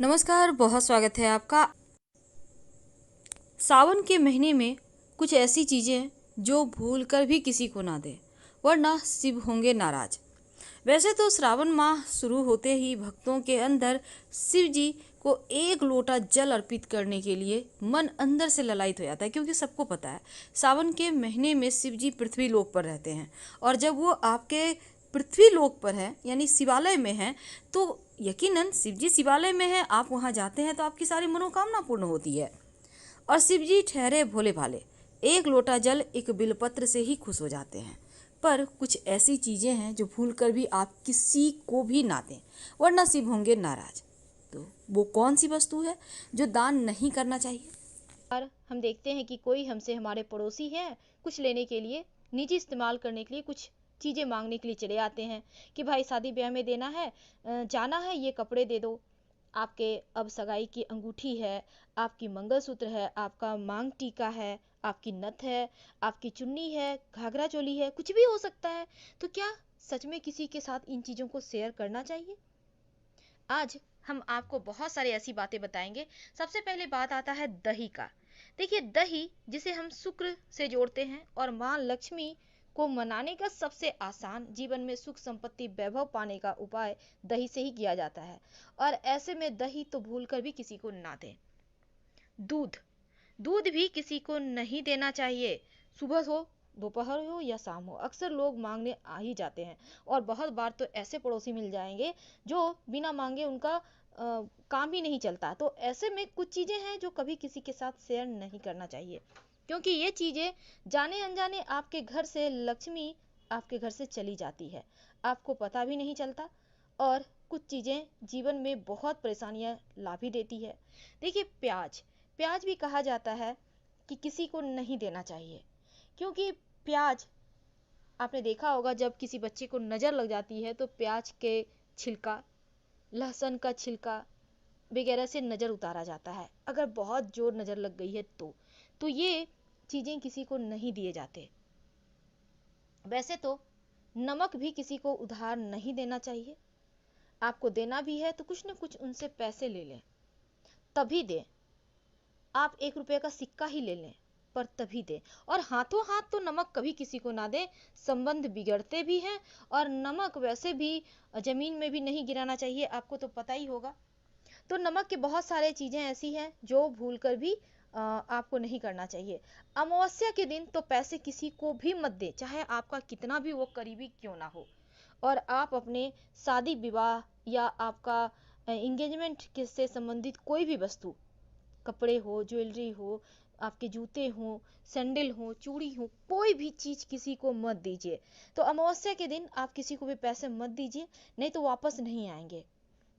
नमस्कार, बहुत स्वागत है आपका। सावन के महीने में कुछ ऐसी चीज़ें जो भूल कर भी किसी को ना दें, वरना शिव होंगे नाराज। वैसे तो श्रावण माह शुरू होते ही भक्तों के अंदर शिव जी को एक लोटा जल अर्पित करने के लिए मन अंदर से ललायित हो जाता है, क्योंकि सबको पता है सावन के महीने में शिव जी पृथ्वी लोक पर रहते हैं। और जब वो आपके पृथ्वी लोक पर है यानी शिवालय में है, तो यकीनन शिव जी शिवालय में है, आप वहाँ जाते हैं तो आपकी सारी मनोकामना पूर्ण होती है। और शिव जी ठहरे भोले भाले, एक लोटा जल एक बिलपत्र से ही खुश हो जाते हैं। पर कुछ ऐसी चीज़ें हैं जो भूल कर भी आप किसी को भी ना दें, वरना शिव होंगे नाराज। तो वो कौन सी वस्तु है जो दान नहीं करना चाहिए? और हम देखते हैं कि कोई हमसे हमारे पड़ोसी हैं, कुछ लेने के लिए, निजी इस्तेमाल करने के लिए, कुछ चीज़ें मांगने के लिए चले आते हैं कि भाई शादी ब्याह में देना है, जाना है, ये कपड़े दे दो। आपके अब सगाई की अंगूठी है, आपकी मंगलसूत्र है, आपका मांग टीका है, आपकी नथ है, आपकी चुन्नी है, घाघरा चोली है, कुछ भी हो सकता है। तो क्या सच में किसी के साथ इन चीज़ों को शेयर करना चाहिए? आज हम आपको बहुत सारी ऐसी बातें बताएंगे। सबसे पहले बात आता है दही का। देखिए, दही जिसे हम शुक्र से जोड़ते हैं और माँ लक्ष्मी को मनाने का सबसे आसान, जीवन में सुख संपत्ति वैभव पाने का उपाय दही से ही किया जाता है। और ऐसे में दही तो भूल कर भी किसी को ना दें। दूध, दूध भी किसी को नहीं देना चाहिए। सुबह हो, दोपहर हो या शाम हो, अक्सर लोग मांगने आ ही जाते हैं। और बहुत बार तो ऐसे पड़ोसी मिल जाएंगे जो बिना मांगे उनका काम ही नहीं चलता। तो ऐसे में कुछ चीज़ें हैं जो कभी किसी के साथ शेयर नहीं करना चाहिए, क्योंकि ये चीज़ें जाने अनजाने आपके घर से लक्ष्मी आपके घर से चली जाती है, आपको पता भी नहीं चलता। और कुछ चीज़ें जीवन में बहुत परेशानियां ला भी देती है। देखिए, प्याज, प्याज भी कहा जाता है कि किसी को नहीं देना चाहिए, क्योंकि प्याज, आपने देखा होगा जब किसी बच्चे को नज़र लग जाती है तो प्याज के छिलका, लहसुन का छिलका वगैरह से नज़र उतारा जाता है, अगर बहुत जोर नज़र लग गई है तो ये चीज़ें किसी को नहीं दिए जाते। वैसे तो नमक भी किसी को उधार नहीं देना चाहिए। आपको देना भी है तो कुछ न कुछ उनसे पैसे ले लें, तभी दें। आप 1 रुपये का सिक्का ही ले लें, पर तभी दें। और हाथों हाथ तो नमक कभी किसी को ना दें, संबंध बिगड़ते भी हैं। और नमक वैसे भी जमीन में भी नहीं गिराना चाहिए, आपको तो पता ही होगा। तो नमक के बहुत सारे चीज़ें ऐसी हैं जो भूल कर भी आपको नहीं करना चाहिए। अमावस्या के दिन तो पैसे किसी को भी मत दें, चाहे आपका कितना भी वो करीबी क्यों ना हो। और आप अपने शादी विवाह या आपका इंगेजमेंट से संबंधित कोई भी वस्तु, कपड़े हो, ज्वेलरी हो, आपके जूते हो, सैंडल हो, चूड़ी हो, कोई भी चीज़ किसी को मत दीजिए। तो अमावस्या के दिन आप किसी को भी पैसे मत दीजिए, नहीं तो वापस नहीं आएंगे।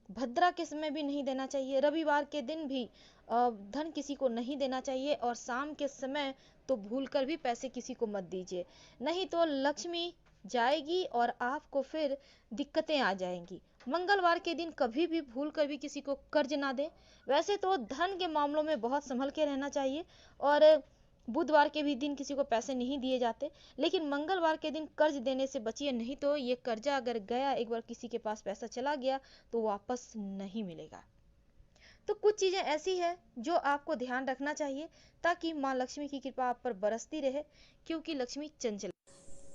भद्रा के समय भी नहीं देना चाहिए, रविवार के दिन भी धन किसी को नहीं देना चाहिए। और शाम के समय तो भूल कर भी पैसे किसी को मत दीजिए, नहीं तो लक्ष्मी जाएगी और आपको फिर दिक्कतें आ जाएंगी। मंगलवार के दिन कभी भी भूल कर भी किसी को कर्ज ना दें। वैसे तो धन के मामलों में बहुत संभल के रहना चाहिए। और बुधवार के भी दिन किसी को पैसे नहीं दिए जाते, लेकिन मंगलवार के दिन कर्ज देने से बचिए, नहीं तो ये कर्जा अगर गया, एक बार किसी के पास पैसा चला गया तो वापस नहीं मिलेगा। तो कुछ चीज़ें ऐसी है जो आपको ध्यान रखना चाहिए, ताकि माँ लक्ष्मी की कृपा आप पर बरसती रहे, क्योंकि लक्ष्मी चंचल।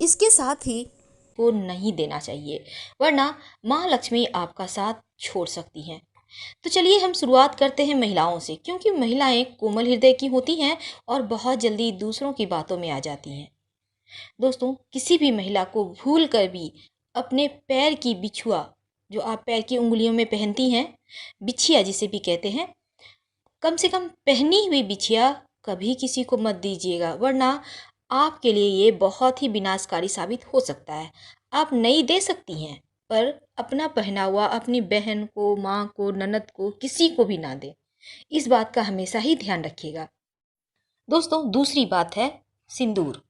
इसके साथ ही को नहीं देना चाहिए, वरना माँ लक्ष्मी आपका साथ छोड़ सकती हैं। तो चलिए हम शुरुआत करते हैं महिलाओं से, क्योंकि महिलाएं कोमल हृदय की होती हैं और बहुत जल्दी दूसरों की बातों में आ जाती हैं। दोस्तों, किसी भी महिला को भूल कर भी अपने पैर की बिछुआ, जो आप पैर की उंगलियों में पहनती हैं, बिछिया जिसे भी कहते हैं, कम से कम पहनी हुई बिछिया कभी किसी को मत दीजिएगा, वरना आपके लिए ये बहुत ही विनाशकारी साबित हो सकता है। आप नई दे सकती हैं, पर अपना पहना हुआ अपनी बहन को, माँ को, ननद को, किसी को भी ना दें। इस बात का हमेशा ही ध्यान रखिएगा। दोस्तों, दूसरी बात है सिंदूर।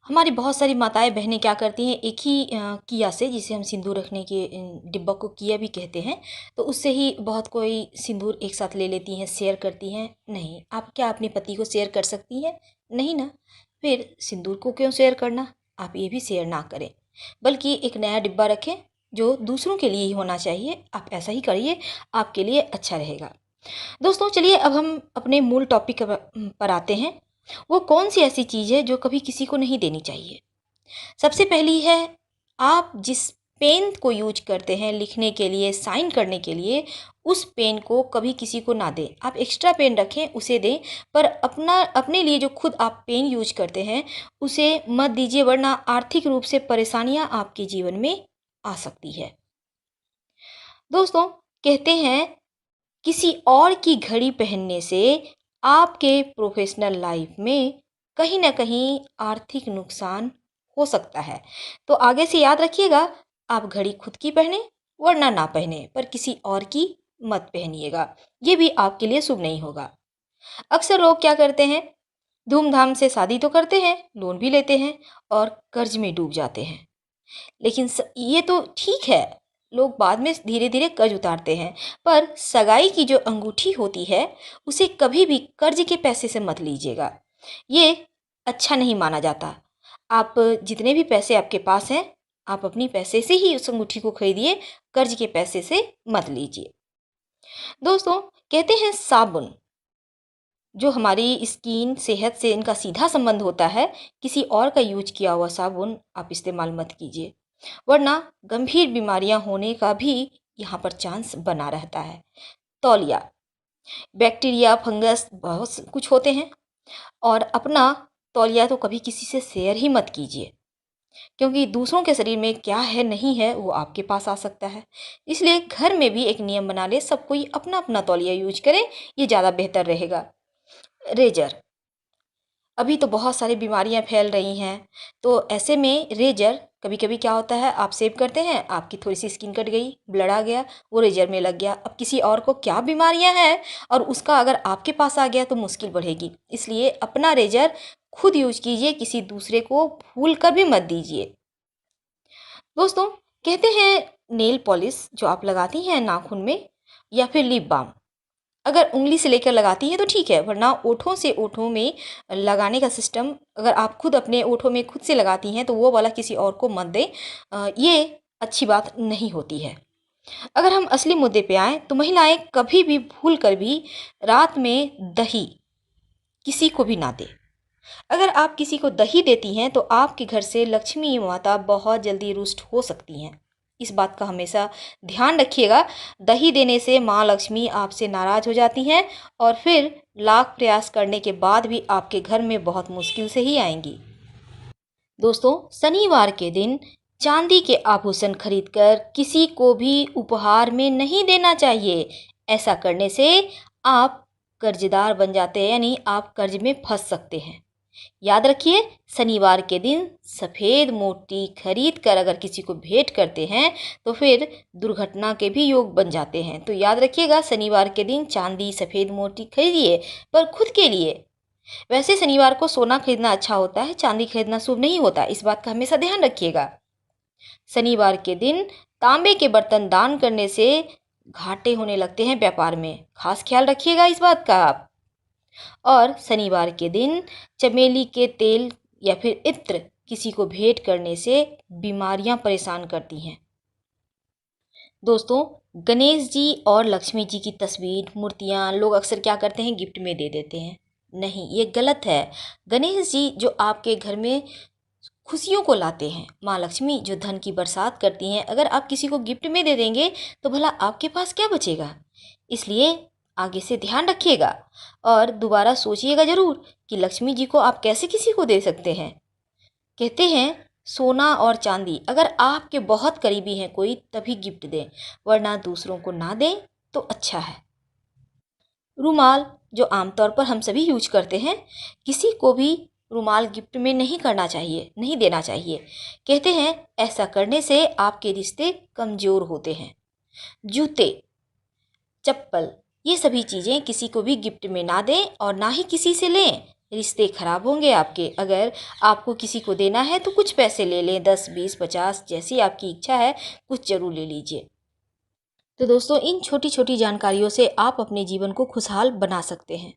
हमारी बहुत सारी माताएं बहनें क्या करती हैं, एक ही किया से, जिसे हम सिंदूर रखने के डिब्बा को किया भी कहते हैं, तो उससे ही बहुत कोई सिंदूर एक साथ ले लेती हैं, शेयर करती हैं। नहीं, आप क्या अपने पति को शेयर कर सकती हैं? नहीं ना। फिर सिंदूर को क्यों शेयर करना? आप ये भी शेयर ना करें, बल्कि एक नया डिब्बा रखें जो दूसरों के लिए ही होना चाहिए, आप ऐसा ही करिए, आपके लिए अच्छा रहेगा। दोस्तों चलिए अब हम अपने मूल टॉपिक पर आते हैं। वो कौन सी ऐसी चीज़ है जो कभी किसी को नहीं देनी चाहिए? सबसे पहली है, आप जिस पेन को यूज करते हैं लिखने के लिए, साइन करने के लिए, उस पेन को कभी किसी को ना दें। आप एक्स्ट्रा पेन रखें, उसे दें, पर अपने लिए जो खुद आप पेन यूज करते हैं उसे मत दीजिए, वरना आर्थिक रूप से परेशानियां आपके जीवन में आ सकती है। दोस्तों कहते हैं, किसी और की घड़ी पहनने से आपके प्रोफेशनल लाइफ में कहीं ना कहीं आर्थिक नुकसान हो सकता है। तो आगे से याद रखिएगा, आप घड़ी खुद की पहने वरना ना पहने, पर किसी और की मत पहनिएगा, ये भी आपके लिए शुभ नहीं होगा। अक्सर लोग क्या करते हैं, धूमधाम से शादी तो करते हैं, लोन भी लेते हैं और कर्ज में डूब जाते हैं। लेकिन ये तो ठीक है, लोग बाद में धीरे धीरे कर्ज उतारते हैं, पर सगाई की जो अंगूठी होती है उसे कभी भी कर्ज के पैसे से मत लीजिएगा, ये अच्छा नहीं माना जाता। आप जितने भी पैसे आपके पास हैं, आप अपनी पैसे से ही उस अंगूठी को खरीदिए, कर्ज के पैसे से मत लीजिए। दोस्तों कहते हैं, साबुन जो हमारी स्किन सेहत से इनका सीधा संबंध होता है, किसी और का यूज किया हुआ साबुन आप इस्तेमाल मत कीजिए, वरना गंभीर बीमारियां होने का भी यहाँ पर चांस बना रहता है। तौलिया, बैक्टीरिया, फंगस बहुत कुछ होते हैं, और अपना तौलिया तो कभी किसी से शेयर ही मत कीजिए, क्योंकि दूसरों के शरीर में क्या है नहीं है वो आपके पास आ सकता है। इसलिए घर में भी एक नियम बना ले, सब कोई अपना अपना तौलिया यूज करें, ये ज़्यादा बेहतर रहेगा। रेजर, अभी तो बहुत सारी बीमारियां फैल रही हैं, तो ऐसे में रेजर कभी कभी क्या होता है, आप सेव करते हैं, आपकी थोड़ी सी स्किन कट गई, ब्लड आ गया, वो रेजर में लग गया, अब किसी और को क्या बीमारियां हैं और उसका अगर आपके पास आ गया तो मुश्किल बढ़ेगी। इसलिए अपना रेजर खुद यूज कीजिए, किसी दूसरे को भूल कर भी मत दीजिए। दोस्तों कहते हैं, नेल पॉलिश जो आप लगाती हैं नाखून में, या फिर लिप बाम, अगर उंगली से लेकर लगाती हैं तो ठीक है, वरना ओठों से ओठों में लगाने का सिस्टम अगर आप खुद अपने ओठों में खुद से लगाती हैं तो वो वाला किसी और को मत दें, ये अच्छी बात नहीं होती है। अगर हम असली मुद्दे पे आएँ तो महिलाएं कभी भी भूल कर भी रात में दही किसी को भी ना दें। अगर आप किसी को दही देती हैं तो आपके घर से लक्ष्मी माता बहुत जल्दी रुष्ट हो सकती हैं, इस बात का हमेशा ध्यान रखिएगा। दही देने से माँ लक्ष्मी आपसे नाराज हो जाती हैं और फिर लाख प्रयास करने के बाद भी आपके घर में बहुत मुश्किल से ही आएंगी। दोस्तों शनिवार के दिन चांदी के आभूषण खरीदकर किसी को भी उपहार में नहीं देना चाहिए। ऐसा करने से आप कर्जदार बन जाते हैं, यानी आप कर्ज में फंस सकते हैं। याद रखिए, शनिवार के दिन सफ़ेद मोती खरीद कर अगर किसी को भेंट करते हैं तो फिर दुर्घटना के भी योग बन जाते हैं। तो याद रखिएगा, शनिवार के दिन चांदी सफ़ेद मोती खरीदिए, पर खुद के लिए। वैसे शनिवार को सोना खरीदना अच्छा होता है, चांदी खरीदना शुभ नहीं होता, इस बात का हमेशा ध्यान रखिएगा। शनिवार के दिन तांबे के बर्तन दान करने से घाटे होने लगते हैं व्यापार में, खास ख्याल रखिएगा इस बात का आप। और शनिवार के दिन चमेली के तेल या फिर इत्र किसी को भेंट करने से बीमारियां परेशान करती हैं। दोस्तों गणेश जी और लक्ष्मी जी की तस्वीर, मूर्तियां लोग अक्सर क्या करते हैं, गिफ्ट में दे देते हैं। नहीं, ये गलत है। गणेश जी जो आपके घर में खुशियों को लाते हैं, माँ लक्ष्मी जो धन की बरसात करती हैं, अगर आप किसी को गिफ्ट में दे देंगे तो भला आपके पास क्या बचेगा। इसलिए आगे से ध्यान रखिएगा और दोबारा सोचिएगा ज़रूर कि लक्ष्मी जी को आप कैसे किसी को दे सकते हैं। कहते हैं, सोना और चांदी अगर आपके बहुत करीबी हैं कोई, तभी गिफ्ट दें, वरना दूसरों को ना दें तो अच्छा है। रुमाल जो आमतौर पर हम सभी यूज करते हैं, किसी को भी रुमाल गिफ्ट में नहीं करना चाहिए, नहीं देना चाहिए। कहते हैं ऐसा करने से आपके रिश्ते कमज़ोर होते हैं। जूते, चप्पल, ये सभी चीज़ें किसी को भी गिफ्ट में ना दें और ना ही किसी से लें, रिश्ते खराब होंगे आपके। अगर आपको किसी को देना है तो कुछ पैसे ले लें, 10, 20, 50, जैसी आपकी इच्छा है, कुछ ज़रूर ले लीजिए। तो दोस्तों इन छोटी छोटी जानकारियों से आप अपने जीवन को खुशहाल बना सकते हैं।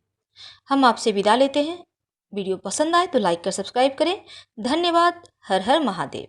हम आपसे विदा लेते हैं। वीडियो पसंद आए तो लाइक कर सब्सक्राइब करें। धन्यवाद। हर हर महादेव।